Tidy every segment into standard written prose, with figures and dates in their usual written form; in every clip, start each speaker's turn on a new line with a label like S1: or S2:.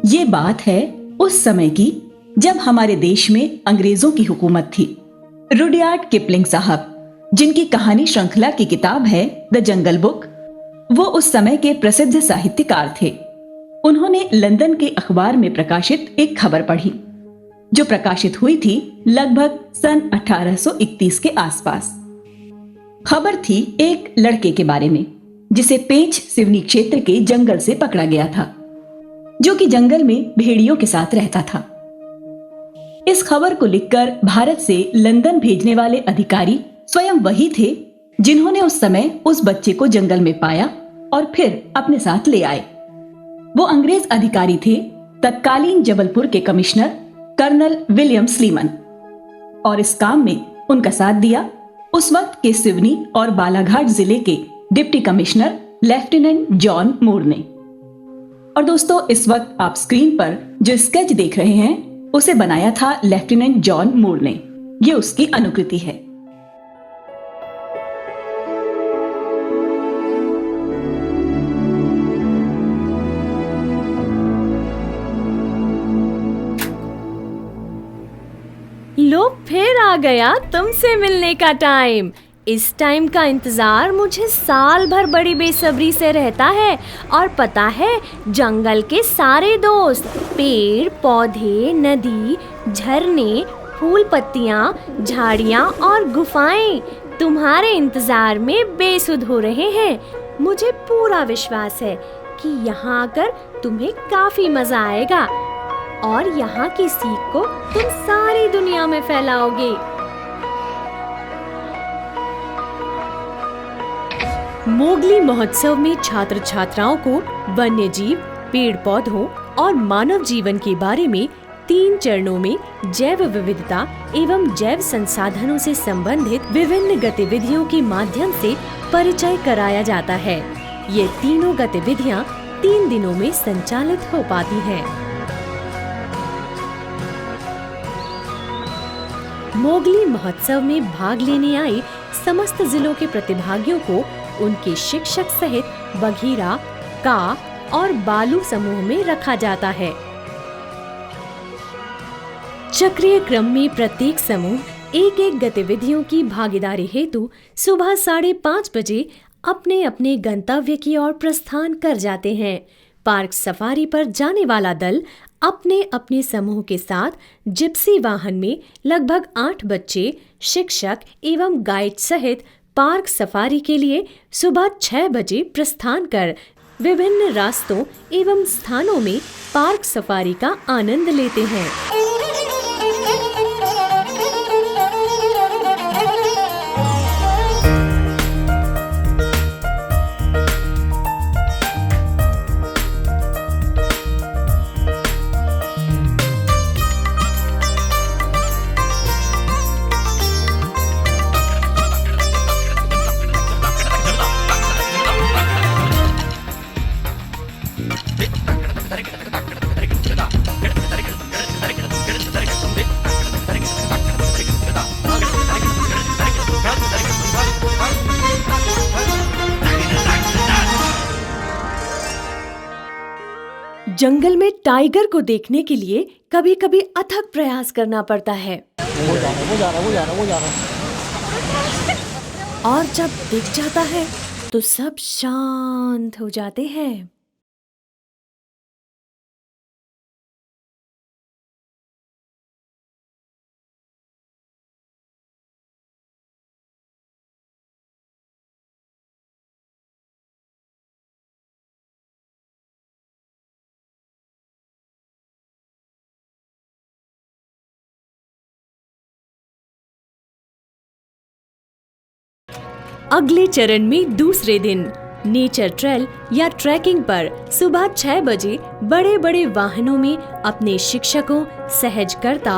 S1: ये बात है उस समय की जब हमारे देश में अंग्रेजों की हुकूमत थी। रुडयार्ड किपलिंग साहब, जिनकी कहानी श्रृंखला की किताब है द जंगल बुक, वो उस समय के प्रसिद्ध साहित्यकार थे। उन्होंने लंदन के अखबार में प्रकाशित एक खबर पढ़ी जो प्रकाशित हुई थी लगभग सन 1831 के आसपास। खबर थी एक लड़के के बारे में जिसे पेंच सिवनी क्षेत्र के जंगल से पकड़ा गया था, जो कि जंगल में भेड़ियों के साथ रहता था। इस खबर को लिखकर भारत से लंदन भेजने वाले अधिकारी स्वयं वही थे जिन्होंने उस समय उस बच्चे को जंगल में पाया और फिर अपने साथ ले आए। वो अंग्रेज अधिकारी थे तत्कालीन जबलपुर के कमिश्नर कर्नल विलियम स्लीमन, और इस काम में उनका साथ दिया उस वक्त के सिवनी और बालाघाट जिले के डिप्टी कमिश्नर लेफ्टिनेंट जॉन मूर ने। और दोस्तों, इस वक्त आप स्क्रीन पर जो स्केच देख रहे हैं उसे बनाया था लेफ्टिनेंट जॉन मूर ने। ये उसकी अनुकृति है।
S2: लो, फिर आ गया तुमसे मिलने का टाइम। इस टाइम का इंतजार मुझे साल भर बड़ी बेसब्री से रहता है। और पता है, जंगल के सारे दोस्त, पेड़ पौधे, नदी, झरने, फूल पत्तियां, झाड़ियां और गुफाएं तुम्हारे इंतजार में बेसुध हो रहे हैं। मुझे पूरा विश्वास है कि यहाँ आकर तुम्हें काफी मजा आएगा और यहाँ की सीख को तुम सारी दुनिया में फैलाओगे। मोगली महोत्सव में छात्र छात्राओं को वन्य जीव, पेड़ पौधों और मानव जीवन के बारे में 3 चरणों में जैव विविधता एवं जैव संसाधनों से संबंधित विभिन्न गतिविधियों के माध्यम से परिचय कराया जाता है। ये तीनों गतिविधियां 3 दिनों में संचालित हो पाती हैं। मोगली महोत्सव में भाग लेने आए समस्त जिलों के प्रतिभागियों को उनके शिक्षक सहित बघीरा, का और बालू समूह में रखा जाता है। चक्रीय क्रम में प्रत्येक समूह एक एक गतिविधियों की भागीदारी हेतु सुबह 5:30 बजे अपने अपने गंतव्य की ओर प्रस्थान कर जाते हैं। पार्क सफारी पर जाने वाला दल अपने अपने समूह के साथ जिप्सी वाहन में लगभग 8 बच्चे, शिक्षक एवं गाइड सहित पार्क सफारी के लिए सुबह 6 बजे प्रस्थान कर विभिन्न रास्तों एवं स्थानों में पार्क सफारी का आनंद लेते हैं। जंगल में टाइगर को देखने के लिए कभी कभी अथक प्रयास करना पड़ता है। वो जा रहा। और जब दिख जाता है तो सब शांत हो जाते हैं। अगले चरण में दूसरे दिन नेचर ट्रेल या ट्रैकिंग पर सुबह 6 बजे बड़े बड़े वाहनों में अपने शिक्षकों, सहजकर्ता,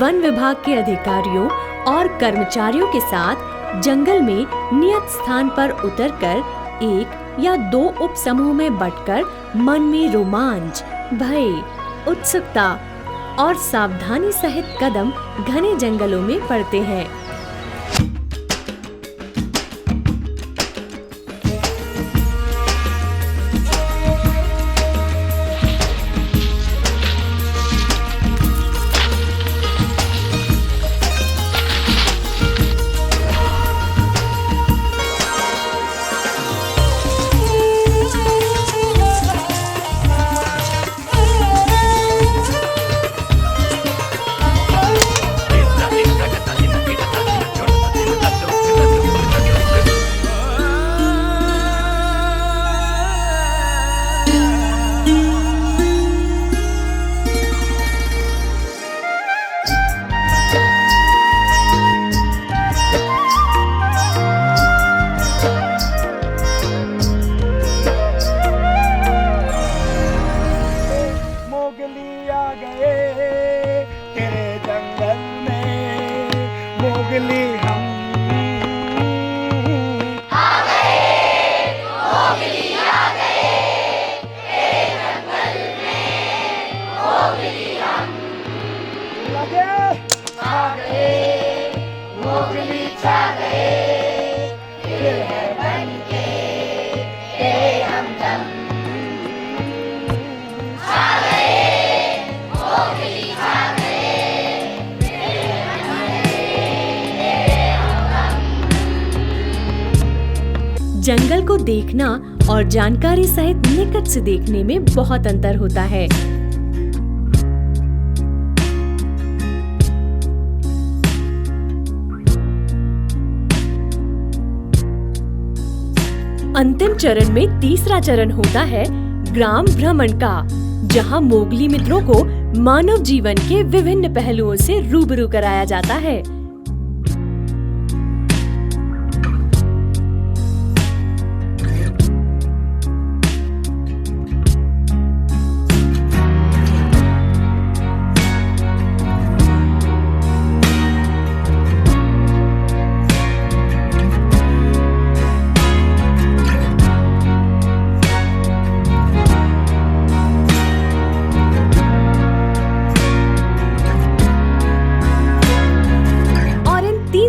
S2: वन विभाग के अधिकारियों और कर्मचारियों के साथ जंगल में नियत स्थान पर उतरकर 1 या 2 उप समूह में बंटकर मन में रोमांच, भय, उत्सुकता और सावधानी सहित कदम घने जंगलों में पड़ते हैं। जंगल को देखना और जानकारी सहित निकट से देखने में बहुत अंतर होता है। अंतिम चरण में तीसरा चरण होता है ग्राम भ्रमण का, जहां मोगली मित्रों को मानव जीवन के विभिन्न पहलुओं से रूबरू कराया जाता है।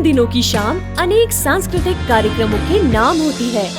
S2: दिनों की शाम अनेक सांस्कृतिक कार्यक्रमों के नाम होती है।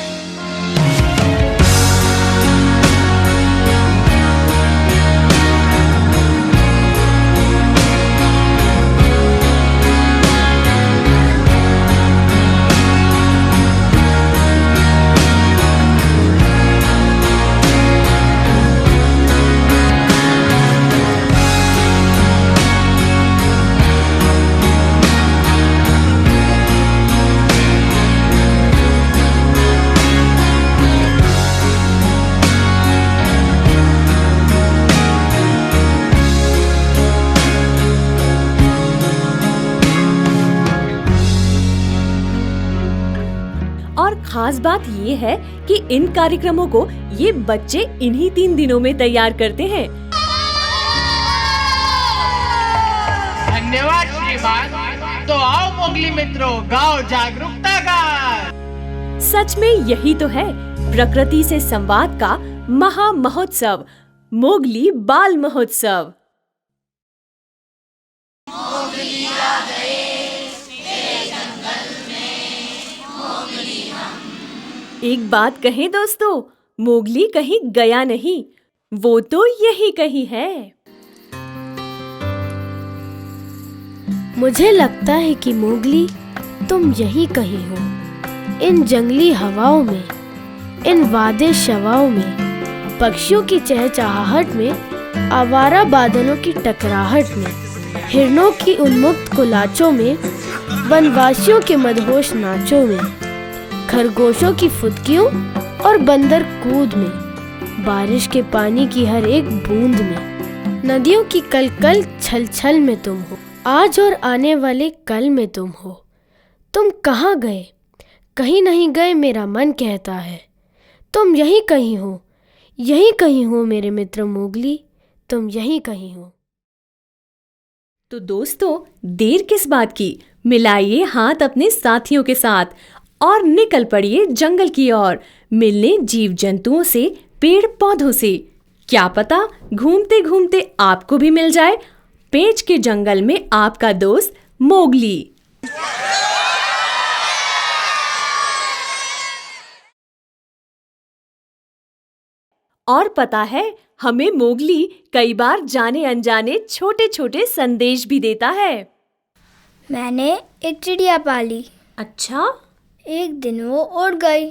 S2: और खास बात ये है कि इन कार्यक्रमों को ये बच्चे इन्हीं 3 दिनों में तैयार करते हैं।
S3: धन्यवाद श्रीमान। तो आओ मोगली मित्रों, गाओ जागरूकता गान।
S2: सच में यही तो है प्रकृति से संवाद का महा महोत्सव, मोगली बाल महोत्सव। एक बात कहें दोस्तों, मोगली कहीं गया नहीं, वो तो यही कहीं है।
S4: मुझे लगता है कि मोगली तुम यहीं कहीं हो, इन जंगली हवाओं में, इन वादे शवाओं में, पक्षियों की चहचहाहट में, आवारा बादलों की टकराहट में, हिरणों की उन्मुक्त कुलाचों में, वनवासियों के मदहोश नाचों में, खरगोशों की फुदकियों और बंदर कूद में, बारिश के पानी की हर एक बूंद में, नदियों की कलकल छल छल में तुम हो, आज और आने वाले कल में तुम हो। तुम कहाँ गए? कहीं नहीं गए मेरा मन कहता है। तुम यहीं कहीं हो, यहीं कहीं हो मेरे मित्र मोगली, तुम यहीं कहीं हो।
S2: तो दोस्तों, देर किस बात की, मिलाइए हाथ अपने साथियों के साथ और निकल पड़िए जंगल की ओर, मिलने जीव जंतुओं से, पेड़ पौधों से। क्या पता घूमते घूमते आपको भी मिल जाए पेंच के जंगल में आपका दोस्त मोगली। और पता है, हमें मोगली कई बार जाने अनजाने छोटे छोटे संदेश भी देता है।
S5: मैंने एक चिड़िया पाली।
S2: अच्छा?
S5: एक दिन वो उड़ गई।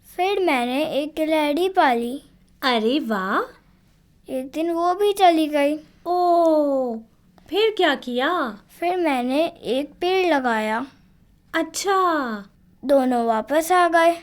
S5: फिर मैंने एक गिलहरी पाली।
S2: अरे वाह!
S5: एक दिन वो भी चली गई।
S2: ओह, फिर क्या किया?
S5: फिर मैंने एक पेड़ लगाया।
S2: अच्छा।
S5: दोनों वापस आ गए।